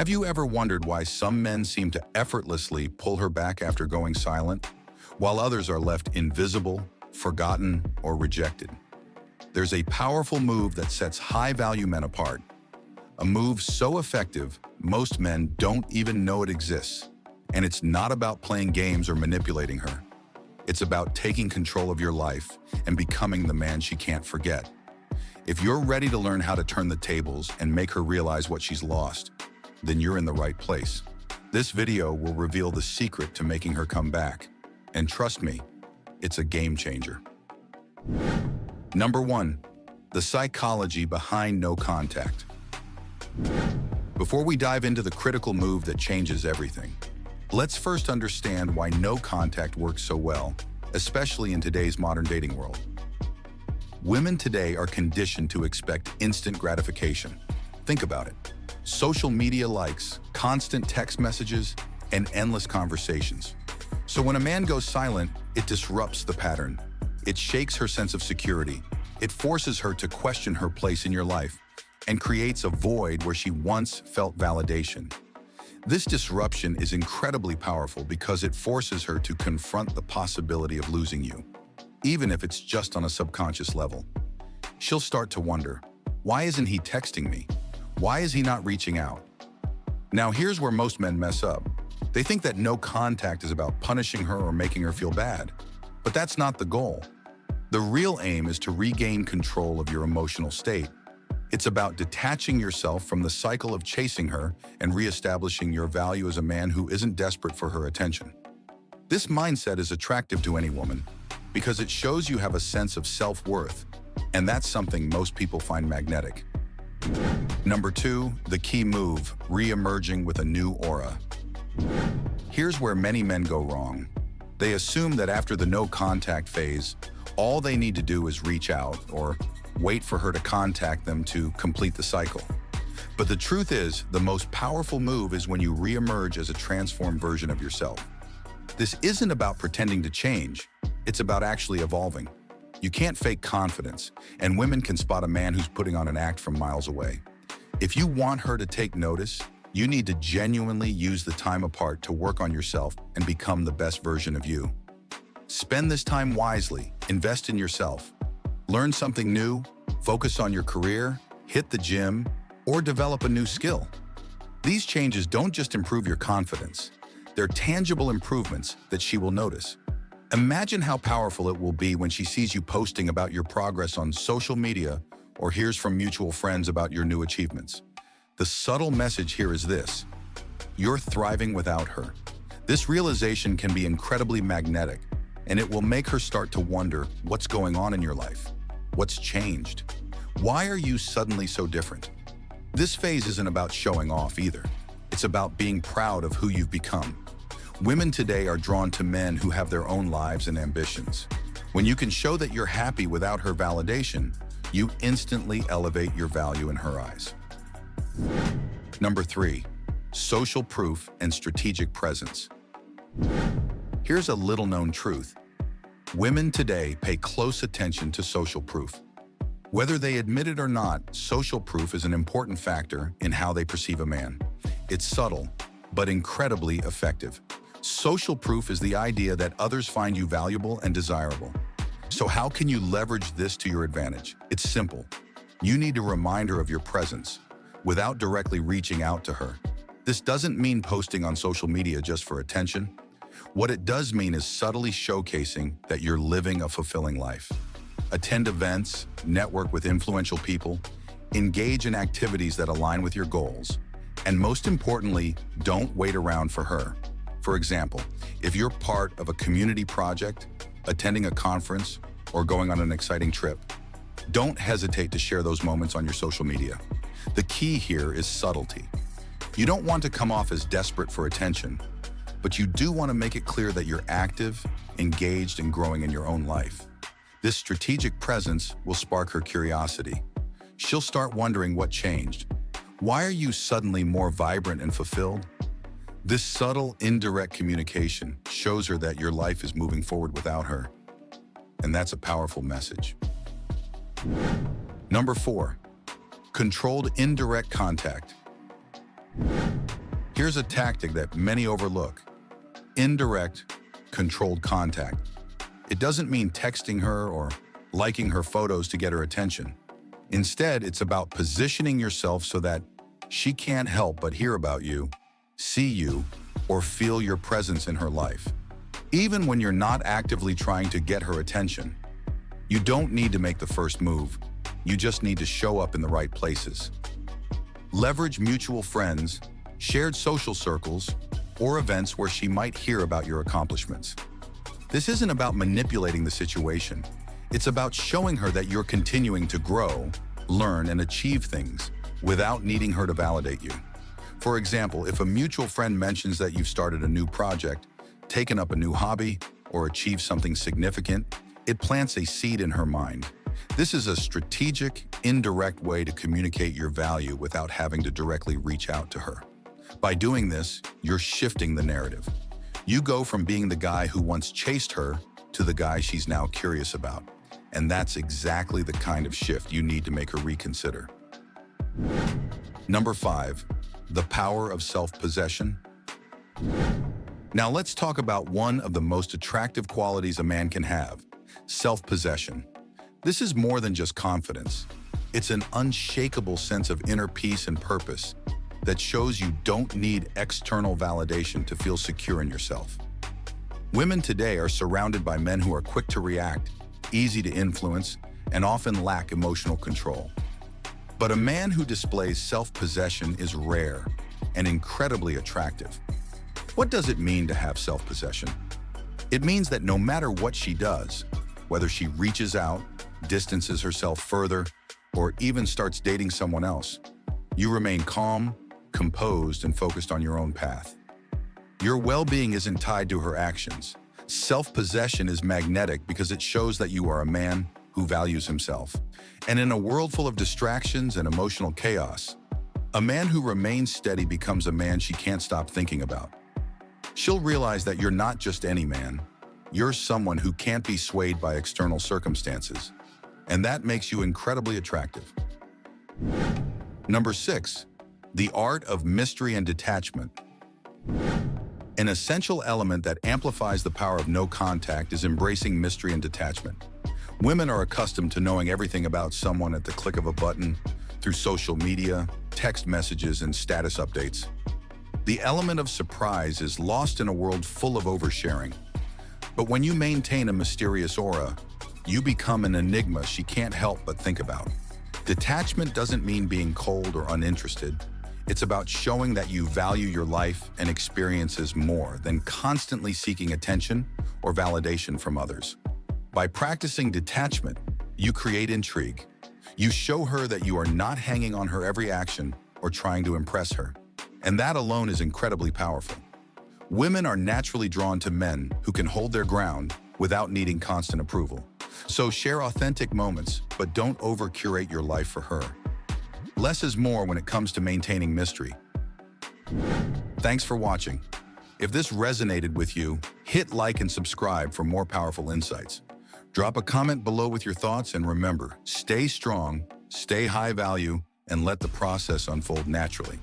Have you ever wondered why some men seem to effortlessly pull her back after going silent, while others are left invisible, forgotten, or rejected? There's a powerful move that sets high-value men apart. A move so effective, most men don't even know it exists. And it's not about playing games or manipulating her. It's about taking control of your life and becoming the man she can't forget. If you're ready to learn how to turn the tables and make her realize what she's lost, then you're in the right place. This video will reveal the secret to making her come back. And trust me, it's a game changer. Number 1, the psychology behind no contact. Before we dive into the critical move that changes everything, let's first understand why no contact works so well, especially in today's modern dating world. Women today are conditioned to expect instant gratification. Think about it. Social media likes, constant text messages, and endless conversations. So when a man goes silent, it disrupts the pattern. It shakes her sense of security. It forces her to question her place in your life and creates a void where she once felt validation. This disruption is incredibly powerful because it forces her to confront the possibility of losing you, even if it's just on a subconscious level. She'll start to wonder, why isn't he texting me? Why is he not reaching out? Now here's where most men mess up. They think that no contact is about punishing her or making her feel bad. But that's not the goal. The real aim is to regain control of your emotional state. It's about detaching yourself from the cycle of chasing her and reestablishing your value as a man who isn't desperate for her attention. This mindset is attractive to any woman because it shows you have a sense of self-worth, and that's something most people find magnetic. Number 2, the key move, re-emerging with a new aura. Here's where many men go wrong. They assume that after the no contact phase, all they need to do is reach out or wait for her to contact them to complete the cycle. But the truth is, the most powerful move is when you re-emerge as a transformed version of yourself. This isn't about pretending to change, it's about actually evolving. You can't fake confidence, and women can spot a man who's putting on an act from miles away. If you want her to take notice, you need to genuinely use the time apart to work on yourself and become the best version of you. Spend this time wisely, invest in yourself. Learn something new, focus on your career, hit the gym, or develop a new skill. These changes don't just improve your confidence, they're tangible improvements that she will notice. Imagine how powerful it will be when she sees you posting about your progress on social media or hears from mutual friends about your new achievements. The subtle message here is this: you're thriving without her. This realization can be incredibly magnetic, and it will make her start to wonder what's going on in your life. What's changed? Why are you suddenly so different? This phase isn't about showing off either. It's about being proud of who you've become. Women today are drawn to men who have their own lives and ambitions. When you can show that you're happy without her validation, you instantly elevate your value in her eyes. Number 3, social proof and strategic presence. Here's a little-known truth. Women today pay close attention to social proof. Whether they admit it or not, social proof is an important factor in how they perceive a man. It's subtle, but incredibly effective. Social proof is the idea that others find you valuable and desirable. So how can you leverage this to your advantage? It's simple. You need to remind her of your presence without directly reaching out to her. This doesn't mean posting on social media just for attention. What it does mean is subtly showcasing that you're living a fulfilling life. Attend events, network with influential people, engage in activities that align with your goals, and most importantly, don't wait around for her. For example, if you're part of a community project, attending a conference, or going on an exciting trip, don't hesitate to share those moments on your social media. The key here is subtlety. You don't want to come off as desperate for attention, but you do want to make it clear that you're active, engaged, and growing in your own life. This strategic presence will spark her curiosity. She'll start wondering what changed. Why are you suddenly more vibrant and fulfilled? This subtle, indirect communication shows her that your life is moving forward without her. And that's a powerful message. Number 4, controlled indirect contact. Here's a tactic that many overlook: indirect, controlled contact. It doesn't mean texting her or liking her photos to get her attention. Instead, it's about positioning yourself so that she can't help but hear about you, see you, or feel your presence in her life. Even when you're not actively trying to get her attention, you don't need to make the first move. You just need to show up in the right places. Leverage mutual friends, shared social circles, or events where she might hear about your accomplishments. This isn't about manipulating the situation. It's about showing her that you're continuing to grow, learn, and achieve things without needing her to validate you. For example, if a mutual friend mentions that you've started a new project, taken up a new hobby, or achieved something significant, it plants a seed in her mind. This is a strategic, indirect way to communicate your value without having to directly reach out to her. By doing this, you're shifting the narrative. You go from being the guy who once chased her to the guy she's now curious about. And that's exactly the kind of shift you need to make her reconsider. Number 5, the power of self-possession. Now let's talk about one of the most attractive qualities a man can have: self-possession. This is more than just confidence. It's an unshakable sense of inner peace and purpose that shows you don't need external validation to feel secure in yourself. Women today are surrounded by men who are quick to react, easy to influence, and often lack emotional control. But a man who displays self-possession is rare and incredibly attractive. What does it mean to have self-possession? It means that no matter what she does, whether she reaches out, distances herself further, or even starts dating someone else, you remain calm, composed, and focused on your own path. Your well-being isn't tied to her actions. Self-possession is magnetic because it shows that you are a man who values himself. And in a world full of distractions and emotional chaos, a man who remains steady becomes a man she can't stop thinking about. She'll realize that you're not just any man. You're someone who can't be swayed by external circumstances. And that makes you incredibly attractive. Number 6, the art of mystery and detachment. An essential element that amplifies the power of no contact is embracing mystery and detachment. Women are accustomed to knowing everything about someone at the click of a button through social media, text messages, and status updates. The element of surprise is lost in a world full of oversharing. But when you maintain a mysterious aura, you become an enigma she can't help but think about. Detachment doesn't mean being cold or uninterested. It's about showing that you value your life and experiences more than constantly seeking attention or validation from others. By practicing detachment, you create intrigue. You show her that you are not hanging on her every action or trying to impress her. And that alone is incredibly powerful. Women are naturally drawn to men who can hold their ground without needing constant approval. So share authentic moments, but don't over-curate your life for her. Less is more when it comes to maintaining mystery. Thanks for watching. If this resonated with you, hit like and subscribe for more powerful insights. Drop a comment below with your thoughts, and remember, stay strong, stay high value, and let the process unfold naturally.